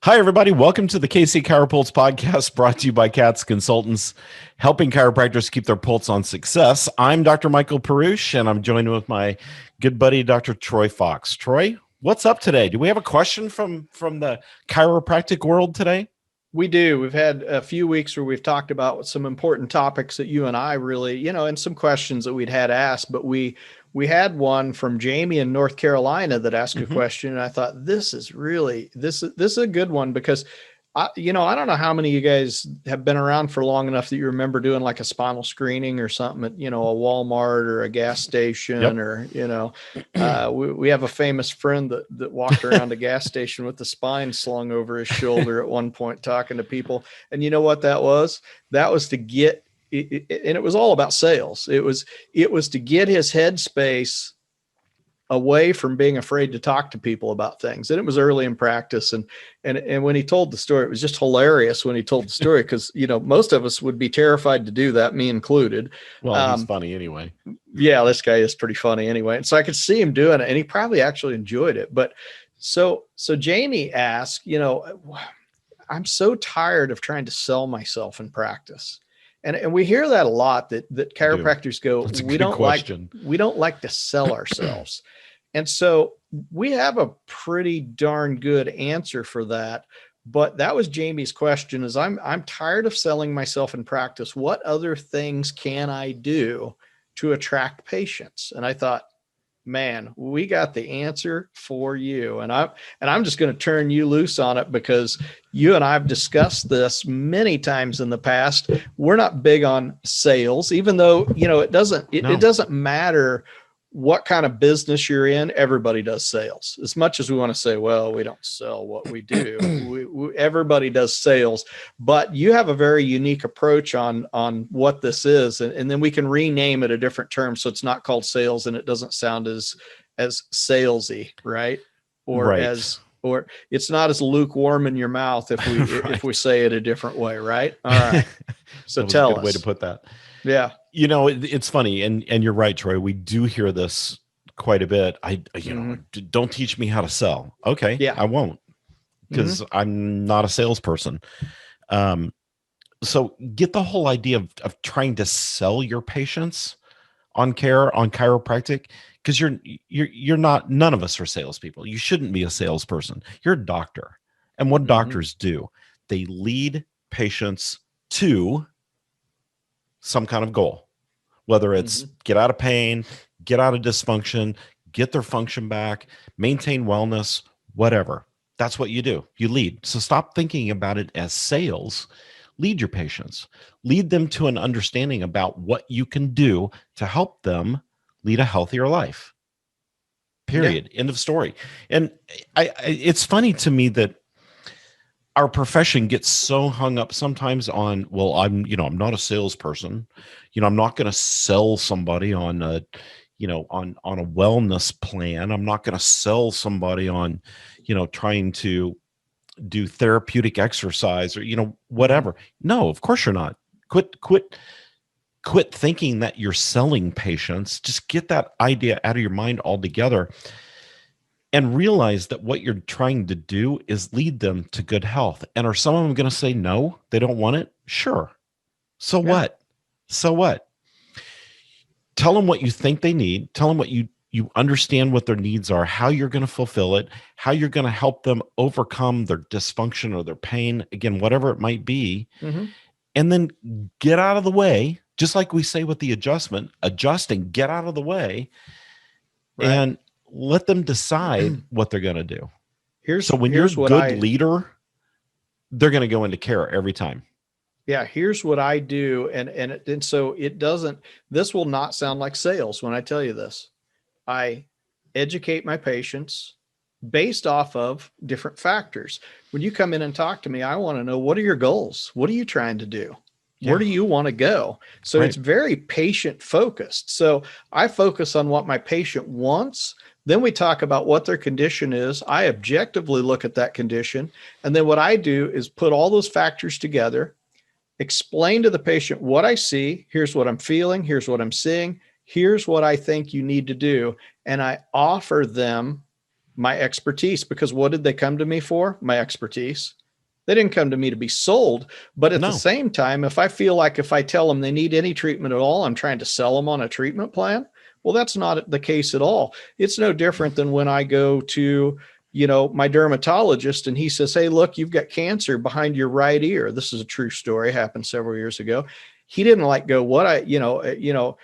Hi, everybody. Welcome to the KC CHIROpulse podcast brought to you by CATS Consultants, helping chiropractors keep their pulse on success. I'm Dr. Michael Perusich, and I'm joined with my good buddy, Dr. Troy Fox. Troy, what's up today? Do we have a question from the chiropractic world today? We do. We've had a few weeks where we've talked about some important topics that you and I really, and some questions that we'd had asked, but we had one from Jamie in North Carolina that asked a question. And I thought, this is a good one because I don't know how many of you guys have been around for long enough that you remember doing like a spinal screening or something at, a Walmart or a gas station, or, we have a famous friend that walked around a gas station with the spine slung over his shoulder at one point, talking to people. And you know what that was? That was to get, and it was all about sales. It was to get his headspace away from being afraid to talk to people about things. And it was early in practice. And when he told the story, it was just hilarious when he told the story, because, most of us would be terrified to do that, me included. Well, he's funny anyway. Yeah, this guy is pretty funny anyway. And so I could see him doing it, and he probably actually enjoyed it. But so Jamie asked, I'm so tired of trying to sell myself in practice. And we hear that a lot, that chiropractors go, we don't like to sell ourselves. And so we have a pretty darn good answer for that. But that was Jamie's question, is I'm tired of selling myself in practice. What other things can I do to attract patients? And I thought, man, we got the answer for you. And I'm just going to turn you loose on it, because you and I've discussed this many times in the past. We're not big on sales, even though, it doesn't matter what kind of business you're in. Everybody does sales. As much as we want to say, well, we don't sell what we do. Everybody does sales, but you have a very unique approach on what this is. And then we can rename it a different term, so it's not called sales and it doesn't sound as salesy, right? Or it's not as lukewarm in your mouth if we say it a different way, right? All right. So tell us. Good way to put that. Yeah. It's funny. And you're right, Troy. We do hear this quite a bit. Don't teach me how to sell. Okay. Yeah. I won't, because I'm not a salesperson. So get the whole idea of trying to sell your patients on chiropractic, because you're not, none of us are salespeople. You shouldn't be a salesperson. You're a doctor. And what doctors do, they lead patients to some kind of goal, whether it's get out of pain, get out of dysfunction, get their function back, maintain wellness, whatever. That's what you do. You lead. So stop thinking about it as sales. Lead your patients. Lead them to an understanding about what you can do to help them lead a healthier life. Period. Yeah. End of story. And it's funny to me that our profession gets so hung up sometimes on, well, I'm not a salesperson. I'm not going to sell somebody on a wellness plan. I'm not going to sell somebody on, trying to do therapeutic exercise or, whatever. No, of course you're not. Quit thinking that you're selling patients. Just get that idea out of your mind altogether. And realize that what you're trying to do is lead them to good health. And are some of them going to say no? They don't want it? Sure. So what? So what? Tell them what you think they need. Tell them what you understand what their needs are, how you're going to fulfill it, how you're going to help them overcome their dysfunction or their pain, again, whatever it might be. And then get out of the way, just like we say with the adjusting, get out of the way. Right. And let them decide what they're going to do. So when you're a good leader, they're going to go into care every time. Yeah. Here's what I do. And so this will not sound like sales when I tell you this. I educate my patients based off of different factors. When you come in and talk to me, I want to know, what are your goals? What are you trying to do? Yeah. Where do you want to go? So It's very patient focused. So I focus on what my patient wants. Then we talk about what their condition is. I objectively look at that condition. And then what I do is put all those factors together, explain to the patient what I see. Here's what I'm feeling. Here's what I'm seeing. Here's what I think you need to do. And I offer them my expertise, because what did they come to me for? My expertise. They didn't come to me to be sold. But at the same time, if I feel like if I tell them they need any treatment at all, I'm trying to sell them on a treatment plan. Well, that's not the case at all. It's no different than when I go to, my dermatologist and he says, hey, look, you've got cancer behind your right ear. This is a true story. Happened several years ago. He didn't go,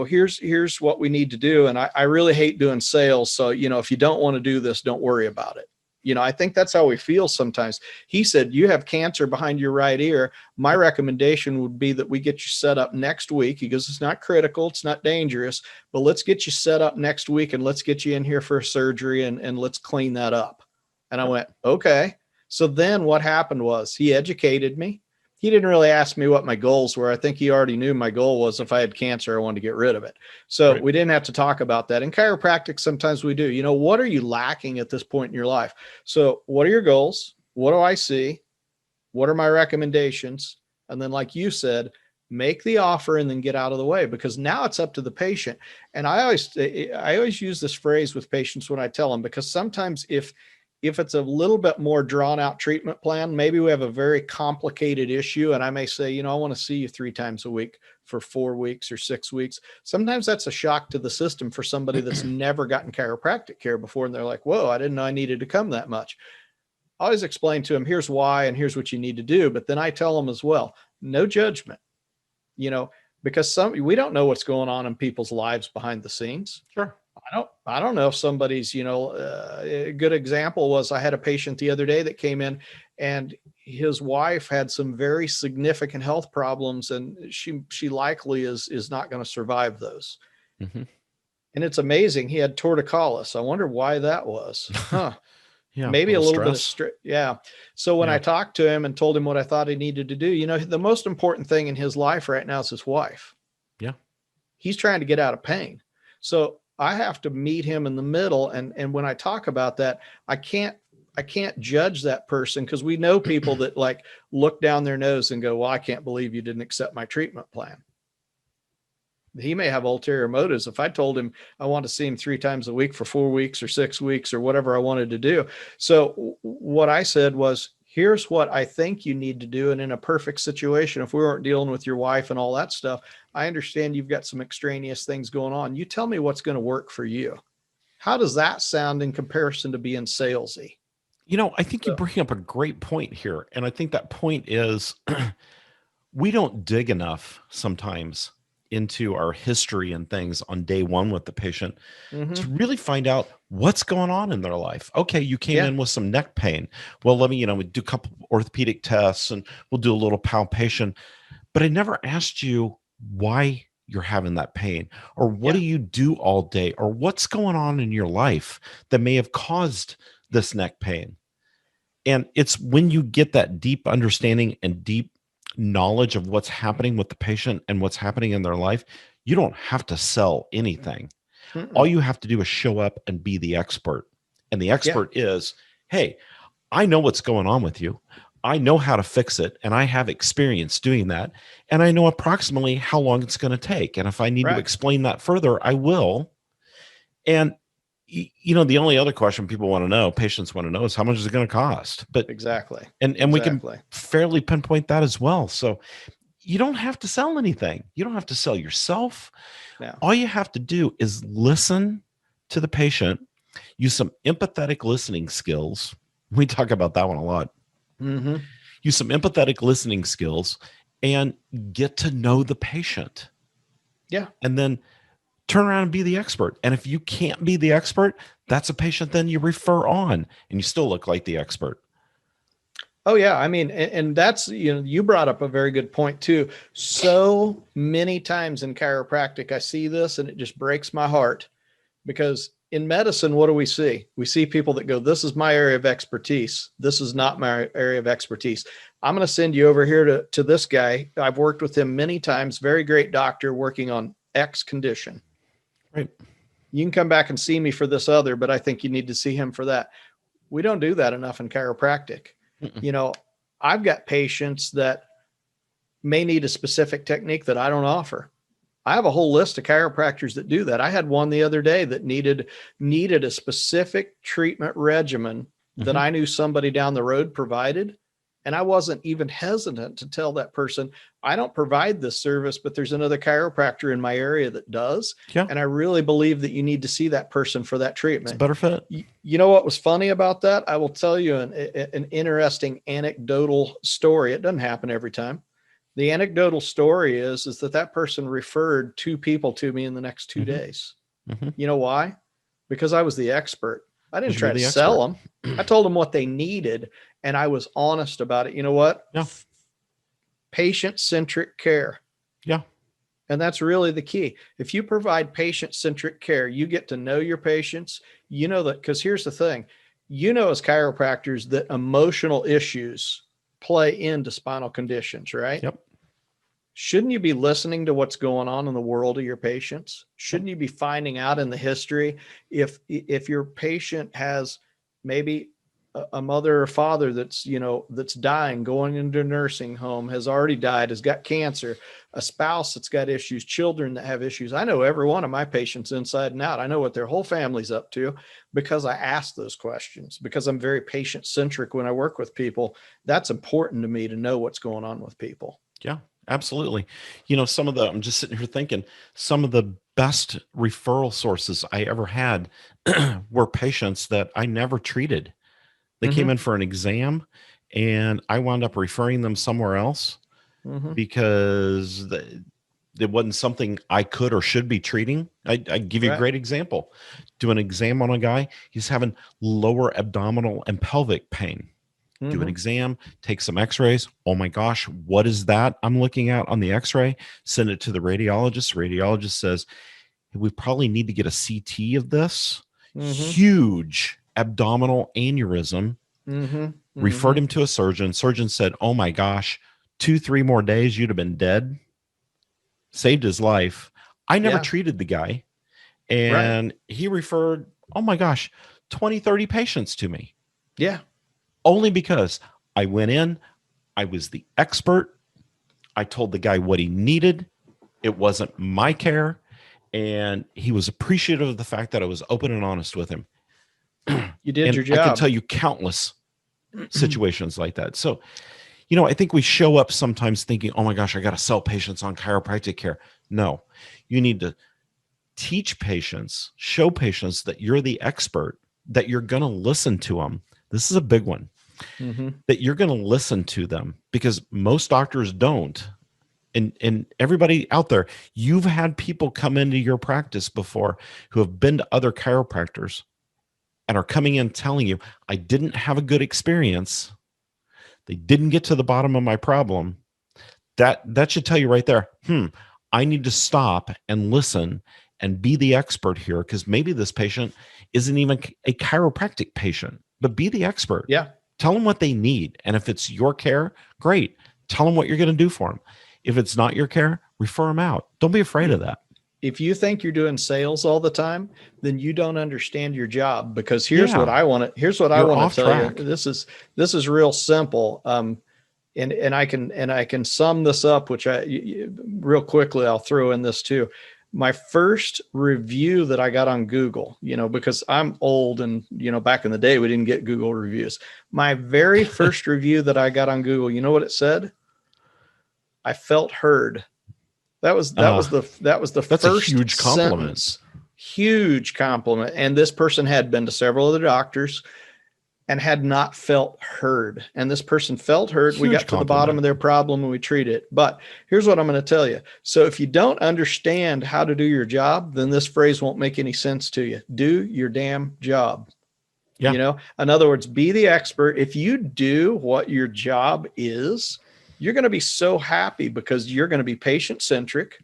here's what we need to do. And I really hate doing sales. So, if you don't want to do this, don't worry about it. I think that's how we feel sometimes. He said, you have cancer behind your right ear. My recommendation would be that we get you set up next week. He goes, it's not critical. It's not dangerous, but let's get you set up next week and let's get you in here for a surgery and let's clean that up. And I went, okay. So then what happened was he educated me. He didn't really ask me what my goals were. I think he already knew my goal was if I had cancer, I wanted to get rid of it. So we didn't have to talk about that. In chiropractic, sometimes we do. What are you lacking at this point in your life? So what are your goals? What do I see? What are my recommendations? And then, like you said, make the offer and then get out of the way, because now it's up to the patient. And I always use this phrase with patients when I tell them, because sometimes if it's a little bit more drawn out treatment plan, maybe we have a very complicated issue. And I may say, I want to see you 3 times a week for 4 weeks or 6 weeks. Sometimes that's a shock to the system for somebody that's never gotten chiropractic care before. And they're like, whoa, I didn't know I needed to come that much. I always explain to them, here's why, and here's what you need to do. But then I tell them as well, no judgment, because we don't know what's going on in people's lives behind the scenes. Sure. I don't know if somebody's, a good example was I had a patient the other day that came in and his wife had some very significant health problems and she likely is not going to survive those. Mm-hmm. And it's amazing. He had torticollis. I wonder why that was. Huh. Yeah, maybe a little bit of stress. Yeah. So when I talked to him and told him what I thought he needed to do, the most important thing in his life right now is his wife. Yeah. He's trying to get out of pain. So I have to meet him in the middle. And when I talk about that, I can't judge that person, because we know people that look down their nose and go, well, I can't believe you didn't accept my treatment plan. He may have ulterior motives. If I told him I want to see him 3 times a week for 4 weeks or 6 weeks or whatever I wanted to do. So what I said was, here's what I think you need to do. And in a perfect situation, if we weren't dealing with your wife and all that stuff, I understand you've got some extraneous things going on. You tell me what's going to work for you. How does that sound in comparison to being salesy? I think you bring up a great point here. And I think that point is we don't dig enough sometimes into our history and things on day one with the patient to really find out what's going on in their life. Okay, you came in with some neck pain. Well, let me, we do a couple orthopedic tests and we'll do a little palpation. But I never asked you why you're having that pain, or what do you do all day, or what's going on in your life that may have caused this neck pain. And it's when you get that deep understanding and deep knowledge of what's happening with the patient and what's happening in their life, you don't have to sell anything. All you have to do is show up and be the expert. And the expert is, hey, I know what's going on with you. I know how to fix it. And I have experience doing that. And I know approximately how long it's going to take. And if I need to explain that further, I will. And the only other question people want to know, patients want to know, is how much is it going to cost? But exactly. And we can fairly pinpoint that as well. So you don't have to sell anything. You don't have to sell yourself. No. All you have to do is listen to the patient, use some empathetic listening skills. We talk about that one a lot. Mm-hmm. Use some empathetic listening skills and get to know the patient. Yeah. And then turn around and be the expert. And if you can't be the expert, that's a patient then you refer on, and you still look like the expert. Oh yeah. I mean, and that's, you brought up a very good point too. So many times in chiropractic, I see this and it just breaks my heart, because in medicine, what do we see? We see people that go, this is my area of expertise. This is not my area of expertise. I'm going to send you over here to this guy. I've worked with him many times. Very great doctor working on X condition. Right. You can come back and see me for this other, but I think you need to see him for that. We don't do that enough in chiropractic. I've got patients that may need a specific technique that I don't offer. I have a whole list of chiropractors that do that. I had one the other day that needed a specific treatment regimen that I knew somebody down the road provided. And I wasn't even hesitant to tell that person, I don't provide this service, but there's another chiropractor in my area that does. Yeah. And I really believe that you need to see that person for that treatment. It's a better fit. You know what was funny about that? I will tell you an interesting anecdotal story. It doesn't happen every time. The anecdotal story is that person referred 2 people to me in the next 2 days. You know why? Because I was the expert. I didn't try to sell them. I told them what they needed, and I was honest about it. You know what? Yeah. Patient-centric care. Yeah. And that's really the key. If you provide patient-centric care, you get to know your patients. You know that, because here's the thing. You know, as chiropractors, that emotional issues play into spinal conditions, right? Yep. Shouldn't you be listening to what's going on in the world of your patients? Shouldn't you be finding out in the history if your patient has maybe a mother or father that's, you know, that's dying, going into a nursing home, has already died, has got cancer, a spouse that's got issues, children that have issues. I know every one of my patients inside and out. I know what their whole family's up to because I ask those questions, because I'm very patient centric when I work with people. That's important to me to know what's going on with people. Yeah. Absolutely. You know, I'm just sitting here thinking, some of the best referral sources I ever had were patients that I never treated. They came in for an exam and I wound up referring them somewhere else because it wasn't something I could or should be treating. I give you a great example. Do an exam on a guy. He's having lower abdominal and pelvic pain. Do an exam, take some x-rays. Oh my gosh, what is that I'm looking at on the x-ray? Send it to the radiologist. Radiologist says, we probably need to get a CT of this. Huge abdominal aneurysm. Referred him to a surgeon. Surgeon said, oh my gosh, 2-3 more days, you'd have been dead. Saved his life. I never treated the guy. And he referred, oh my gosh, 20-30 patients to me. Yeah. Only because I went in, I was the expert. I told the guy what he needed. It wasn't my care. And he was appreciative of the fact that I was open and honest with him. You did your job. I can tell you countless situations like that. So, you know, I think we show up sometimes thinking, oh my gosh, I got to sell patients on chiropractic care. No, you need to teach patients, show patients that you're the expert, that you're going to listen to them. This is a big one, that you're going to listen to them, because most doctors don't. And everybody out there, you've had people come into your practice before who have been to other chiropractors and are coming in telling you, I didn't have a good experience. They didn't get to the bottom of my problem. That should tell you right there, I need to stop and listen and be the expert here, because maybe this patient isn't even a chiropractic patient, but be the expert. Yeah. Tell them what they need. And if it's your care, great. Tell them what you're going to do for them. If it's not your care, refer them out. Don't be afraid of that. If you think you're doing sales all the time, then you don't understand your job, because here's what I want to tell you. This is real simple. And I can sum this up, which real quickly, I'll throw in this too. My first review that I got on Google, because I'm old and, back in the day, we didn't get Google reviews. My very first review that I got on Google, you know what it said? I felt heard. That was the that's first a huge compliment. Sentence. Huge compliment. And this person had been to several other doctors and had not felt heard. And this person felt heard. We got to the bottom of their problem and we treat it. But here's what I'm going to tell you. So if you don't understand how to do your job, then this phrase won't make any sense to you. Do your damn job. Yeah. In other words, be the expert. If you do what your job is, you're going to be so happy, because you're going to be patient centric.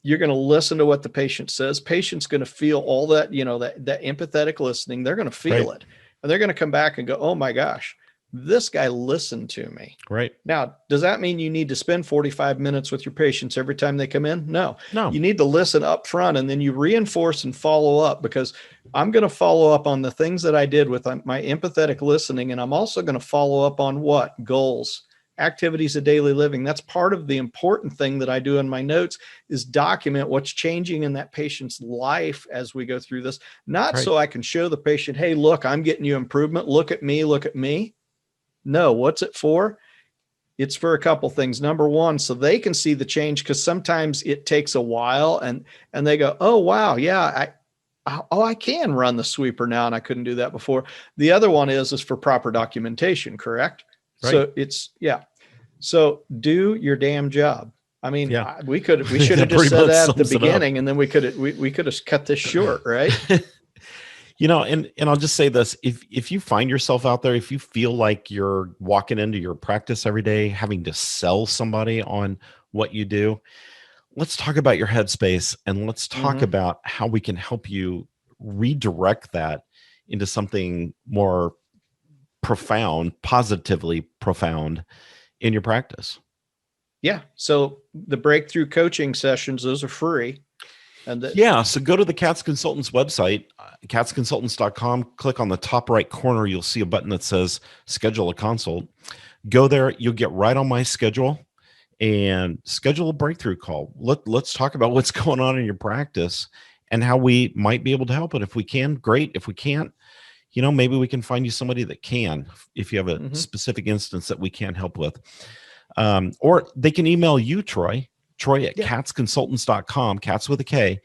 You're going to listen to what the patient says. Patient's going to feel all that, that empathetic listening. They're going to feel it. And they're going to come back and go, oh my gosh, this guy listened to me. Right. Now, does that mean you need to spend 45 minutes with your patients every time they come in? No. You need to listen up front, and then you reinforce and follow up, because I'm going to follow up on the things that I did with my empathetic listening. And I'm also going to follow up on what? Goals, activities of daily living. That's part of the important thing that I do in my notes, is document what's changing in that patient's life as we go through this. Not so I can show the patient, hey, look, I'm getting you improvement. Look at me, look at me. No, what's it for? It's for a couple things. Number one, so they can see the change, because sometimes it takes a while and they go, oh, wow, yeah, I can run the sweeper now, and I couldn't do that before. The other one is for proper documentation, correct? Right. So it's, so do your damn job. I mean, we should have just said that at the beginning, and then we could have cut this short, right? And I'll just say this, if you find yourself out there, if you feel like you're walking into your practice every day, having to sell somebody on what you do, let's talk about your headspace, and let's talk about how we can help you redirect that into something more profound, positively profound in your practice. Yeah. So the breakthrough coaching sessions, those are free. So go to the CATS Consultants website, catsconsultants.com, click on the top right corner. You'll see a button that says schedule a consult. Go there. You'll get right on my schedule and schedule a breakthrough call. Let's talk about what's going on in your practice and how we might be able to help it. If we can, great. If we can't, maybe we can find you somebody that can, if you have a specific instance that we can help with. Or they can email you, Troy at catsconsultants.com, cats with a K.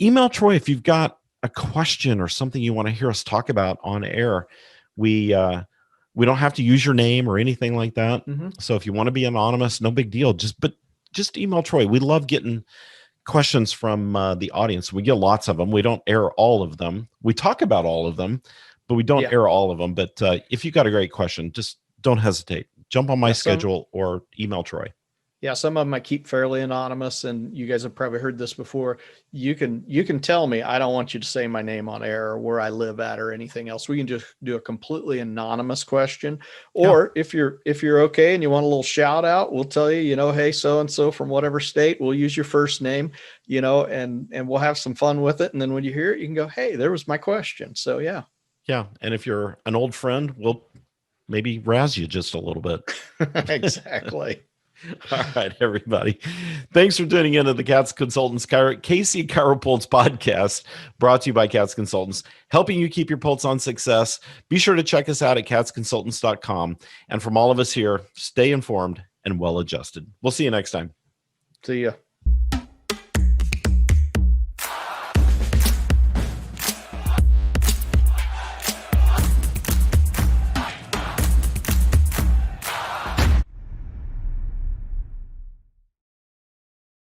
Email Troy if you've got a question or something you want to hear us talk about on air. We don't have to use your name or anything like that. So if you want to be anonymous, no big deal. Just email Troy. We love getting questions from the audience. We get lots of them. We don't air all of them. We talk about all of them, but we don't air all of them. But if you got a great question, just don't hesitate. Jump on my schedule or email Troy. Yeah, some of them I keep fairly anonymous, and you guys have probably heard this before. You can tell me, I don't want you to say my name on air or where I live at or anything else. We can just do a completely anonymous question. Or if you're okay and you want a little shout out, we'll tell you, hey, so and so from whatever state, we'll use your first name, and we'll have some fun with it. And then when you hear it, you can go, hey, there was my question. So yeah. Yeah, and if you're an old friend, we'll maybe razz you just a little bit. Exactly. All right, everybody. Thanks for tuning in to the CATS Consultants KC CHIROpulse podcast, brought to you by CATS Consultants, helping you keep your pulse on success. Be sure to check us out at catsconsultants.com. And from all of us here, stay informed and well adjusted. We'll see you next time. See ya.